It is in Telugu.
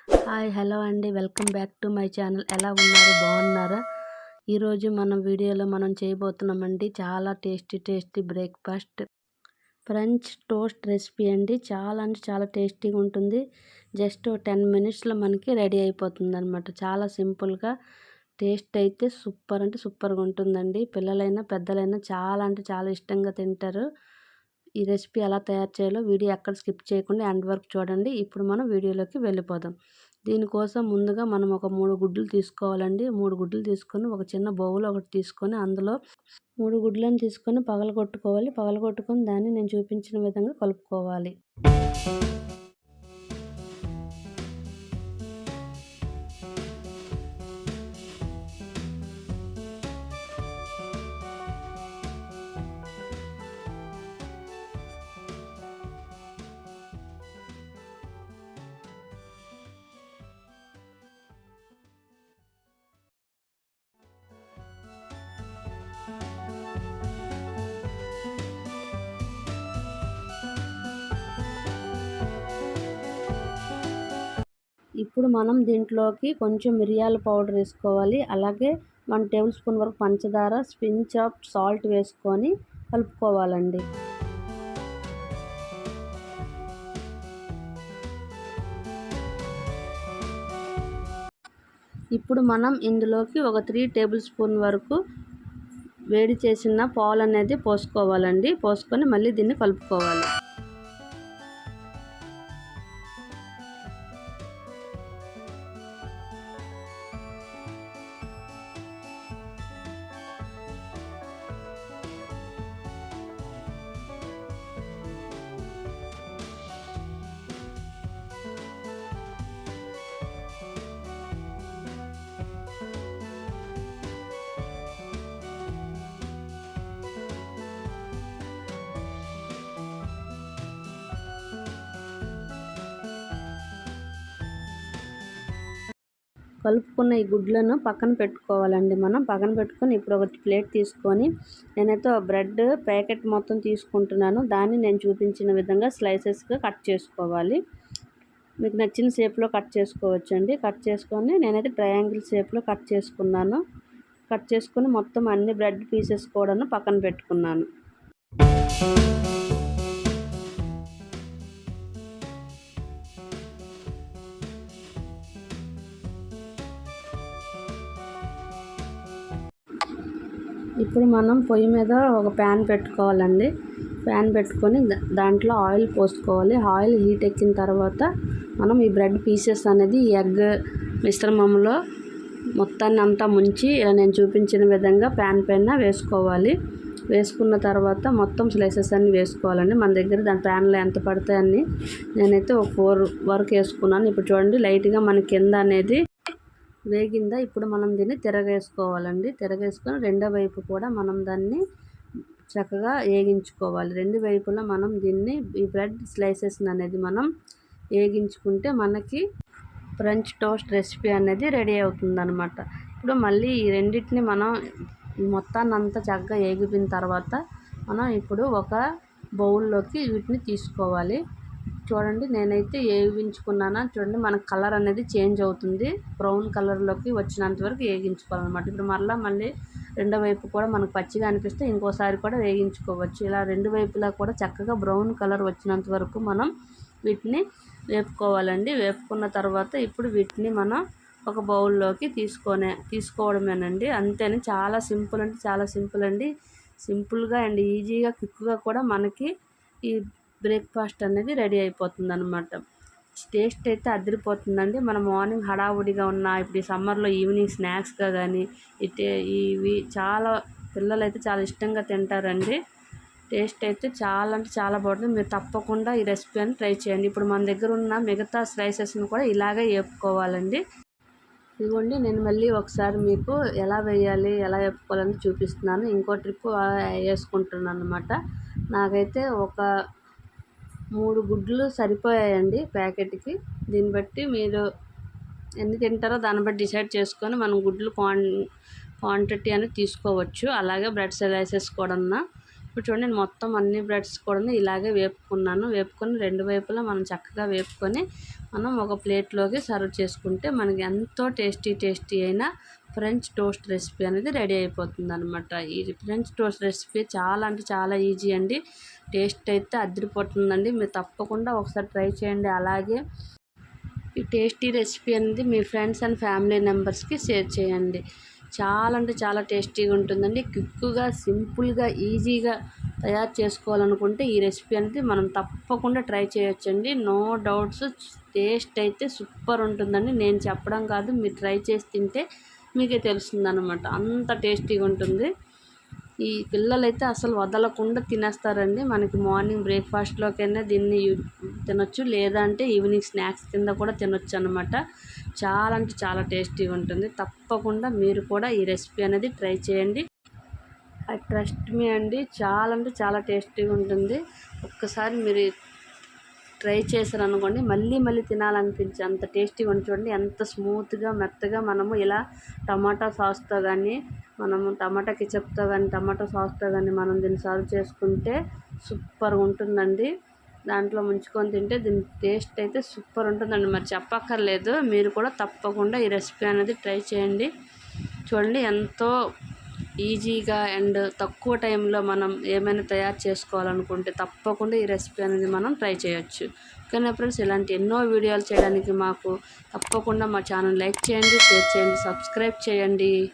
హాయ్ హలో అండి, welcome back to my channel. ఎలా ఉన్నారు, బాగున్నారా? ఈరోజు వీడియోలో మనం చేయబోతున్నామండి చాలా tasty breakfast French toast recipe అండి. చాలా అంటే చాలా టేస్టీగా ఉంటుంది. జస్ట్ 10 మినిట్స్లో మనకి రెడీ అయిపోతుంది అనమాట. చాలా సింపుల్గా, టేస్ట్ అయితే సూపర్ అంటే సూపర్గా ఉంటుందండి. పిల్లలైనా పెద్దలైనా చాలా అంటే చాలా ఇష్టంగా తింటారు. ఈ రెసిపీ ఎలా తయారు చేయాలో వీడియో ఎక్కడ స్కిప్ చేయకుండా ఎండ్ వరకు చూడండి. ఇప్పుడు మనం వీడియోలోకి వెళ్ళిపోదాం. దీనికోసం ముందుగా మనం ఒక 3 గుడ్లు తీసుకోవాలండి. 3 గుడ్లు తీసుకొని ఒక చిన్న బౌల్ ఒకటి తీసుకొని అందులో 3 గుడ్లను తీసుకొని పగలగొట్టుకోవాలి. పగలగొట్టుకొని దాన్ని నేను చూపించిన విధంగా కలుపుకోవాలి. ఇప్పుడు మనం దీంట్లోకి కొంచెం మిరియాల పౌడర్ వేసుకోవాలి. అలాగే 1 టేబుల్ స్పూన్ వరకు పంచదార, పించ్ ఆఫ్ సాల్ట్ వేసుకొని కలుపుకోవాలండి. ఇప్పుడు మనం ఇందులోకి ఒక 3 టేబుల్ స్పూన్ వరకు వేడి చేసిన పాలు అనేది పోసుకోవాలండి. పోసుకొని మళ్ళీ దీన్ని కలుపుకోవాలి. కలుపుకున్న ఈ గుడ్లను పక్కన పెట్టుకోవాలండి. మనం పక్కన పెట్టుకొని ఇప్పుడు ఒక ప్లేట్ తీసుకొని నేనైతే బ్రెడ్ ప్యాకెట్ మొత్తం తీసుకుంటున్నాను. దాన్ని నేను చూపించిన విధంగా స్లైసెస్గా కట్ చేసుకోవాలి. మీకు నచ్చిన షేప్లో కట్ చేసుకోవచ్చండి. కట్ చేసుకొని నేనైతే ట్రయాంగిల్ షేప్లో కట్ చేసుకున్నాను. కట్ చేసుకొని మొత్తం అన్ని బ్రెడ్ పీసెస్ కూడా పక్కన పెట్టుకున్నాను. ఇప్పుడు మనం పొయ్యి మీద ఒక ప్యాన్ పెట్టుకోవాలండి. ప్యాన్ పెట్టుకొని దాంట్లో ఆయిల్ పోసుకోవాలి. ఆయిల్ హీట్ ఎక్కిన తర్వాత మనం ఈ బ్రెడ్ పీసెస్ అనేది ఈ ఎగ్ మిశ్రమంలో మొత్తాన్ని అంతా ముంచి నేను చూపించిన విధంగా ప్యాన్ పైన వేసుకోవాలి. వేసుకున్న తర్వాత మొత్తం స్లైసెస్ అన్నీ వేసుకోవాలండి. మన దగ్గర దాని ప్యాన్లో ఎంత పడతాయని నేనైతే ఒక 4 వరకు వేసుకున్నాను. ఇప్పుడు చూడండి, లైట్గా మన కింద అనేది వేగిందా. ఇప్పుడు మనం దీన్ని తిరగేసుకోవాలండి. తిరగేసుకొని రెండో వైపు కూడా మనం దాన్ని చక్కగా వేగించుకోవాలి. రెండు వైపులా మనం దీన్ని ఈ బ్రెడ్ స్లైసెస్ అనేది మనం వేగించుకుంటే మనకి ఫ్రెంచ్ టోస్ట్ రెసిపీ అనేది రెడీ అవుతుందన్నమాట. ఇప్పుడు మళ్ళీ ఈ రెండింటిని మనం మొత్తాన్ని అంతా చక్కగా వేగిపోయిన తర్వాత మనం ఇప్పుడు ఒక బౌల్లోకి వీటిని తీసుకోవాలి. చూడండి, నేనైతే వేగించుకున్నాను. చూడండి, మన కలర్ అనేది చేంజ్ అవుతుంది. బ్రౌన్ కలర్లోకి వచ్చినంత వరకు వేగించుకోవాలన్నమాట. ఇప్పుడు మళ్ళీ రెండో వైపు కూడా మనకు పచ్చిగా అనిపిస్తే ఇంకోసారి కూడా వేగించుకోవచ్చు. ఇలా రెండు వైపులా కూడా చక్కగా బ్రౌన్ కలర్ వచ్చినంత వరకు మనం వీటిని వేపుకోవాలండి. వేపుకున్న తర్వాత ఇప్పుడు వీటిని మనం ఒక బౌల్లోకి తీసుకోవడమేనండి. అంతేని చాలా సింపుల్ అంటే చాలా సింపుల్ అండి. సింపుల్గా అండ్ ఈజీగా క్విక్గా కూడా మనకి ఈ బ్రేక్ఫాస్ట్ అనేది రెడీ అయిపోతుంది అనమాట. టేస్ట్ అయితే అదిరిపోతుందండి. మనం మార్నింగ్ హడావుడిగా ఉన్న ఇప్పుడు ఈ సమ్మర్లో ఈవినింగ్ స్నాక్స్గా కానీ ఇవి చాలా పిల్లలు అయితే చాలా ఇష్టంగా తింటారండి. టేస్ట్ అయితే చాలా అంటే చాలా బాగుంటుంది. మీరు తప్పకుండా ఈ రెసిపీ అని ట్రై చేయండి. ఇప్పుడు మన దగ్గర ఉన్న మిగతా స్లైసెస్ని కూడా ఇలాగే వేపుకోవాలండి. ఇదిగోండి, నేను మళ్ళీ ఒకసారి మీకు ఎలా వేయాలి ఎలా వేపుకోవాలని చూపిస్తున్నాను. ఇంకో ట్రిప్ వేసుకుంటున్నాను అనమాట. నాకైతే ఒక 3 గుడ్లు సరిపోయాయండి ప్యాకెట్కి. దీన్ని బట్టి మీరు ఎన్ని తింటారో దాన్ని బట్టి డిసైడ్ చేసుకొని మనం గుడ్లు క్వాంటిటీ అనేది తీసుకోవచ్చు. అలాగే బ్రెడ్ స్లైసెస్ కూడా ఇప్పుడు చూడండి నేను మొత్తం అన్ని బ్రెడ్స్ కూడా ఇలాగే వేపుకున్నాను. వేపుకొని 2 వైపులా మనం చక్కగా వేపుకొని మనం ఒక ప్లేట్లోకి సర్వ్ చేసుకుంటే మనకి ఎంతో టేస్టీ అయిన ఫ్రెంచ్ టోస్ట్ రెసిపీ అనేది రెడీ అయిపోతుంది అనమాట. ఈ ఫ్రెంచ్ టోస్ట్ రెసిపీ చాలా అంటే చాలా ఈజీ అండి. టేస్ట్ అయితే అదిరిపోతుందండి. మీరు తప్పకుండా ఒకసారి ట్రై చేయండి. అలాగే ఈ టేస్టీ రెసిపీ అనేది మీ ఫ్రెండ్స్ అండ్ ఫ్యామిలీ మెంబర్స్కి షేర్ చేయండి. చాలా అంటే చాలా టేస్టీగా ఉంటుందండి. క్విక్గా, సింపుల్గా, ఈజీగా తయారు చేసుకోవాలనుకుంటే ఈ రెసిపీ అనేది మనం తప్పకుండా ట్రై చేయొచ్చండి. నో డౌట్స్, టేస్ట్ అయితే సూపర్ ఉంటుందండి. నేను చెప్పడం కాదు, మీరు ట్రై చేసి తింటే మీకే తెలుస్తుందన్నమాట. అంత టేస్టీగా ఉంటుంది. ఈ పిల్లలైతే అసలు వదలకుండా తినేస్తారండి. మనకి మార్నింగ్ బ్రేక్ఫాస్ట్లోకైనా దీన్ని తినొచ్చు, లేదంటే ఈవినింగ్ స్నాక్స్ కింద కూడా తినొచ్చు అనమాట. చాలా అంటే చాలా టేస్టీగా ఉంటుంది. తప్పకుండా మీరు కూడా ఈ రెసిపీ అనేది ట్రై చేయండి. ఐ ట్రస్ట్ మీ అండి, చాలా అంటే చాలా టేస్టీగా ఉంటుంది. ఒక్కసారి మీరు ట్రై చేశారనుకోండి మళ్ళీ తినాలనిపించే అంత టేస్టీగా ఉంటుంది. చూడండి ఎంత స్మూత్గా మెత్తగా మనము ఇలా టమాటా సాస్తో కానీ, మనము టమాటా కెచప్తో కానీ, టమాటా సాస్తో కానీ మనం దీన్ని సర్వ్ చేసుకుంటే సూపర్ ఉంటుందండి. దాంట్లో ముంచుకొని తింటే దీని టేస్ట్ అయితే సూపర్ ఉంటుందండి. మరి చెప్పక్కర్లేదు, మీరు కూడా తప్పకుండా ఈ రెసిపీ అనేది ట్రై చేయండి. చూడండి ఎంతో ఈజీగా అండ్ తక్కువ టైంలో మనం ఏమైనా తయారు చేసుకోవాలనుకుంటే తప్పకుండా ఈ రెసిపీ అనేది మనం ట్రై చేయొచ్చు. ఓకేనా ఫ్రెండ్స్, ఇలాంటి ఎన్నో వీడియోలు చేయడానికి మాకు తప్పకుండా మా ఛానల్ లైక్ చేయండి, షేర్ చేయండి, సబ్స్క్రైబ్ చేయండి.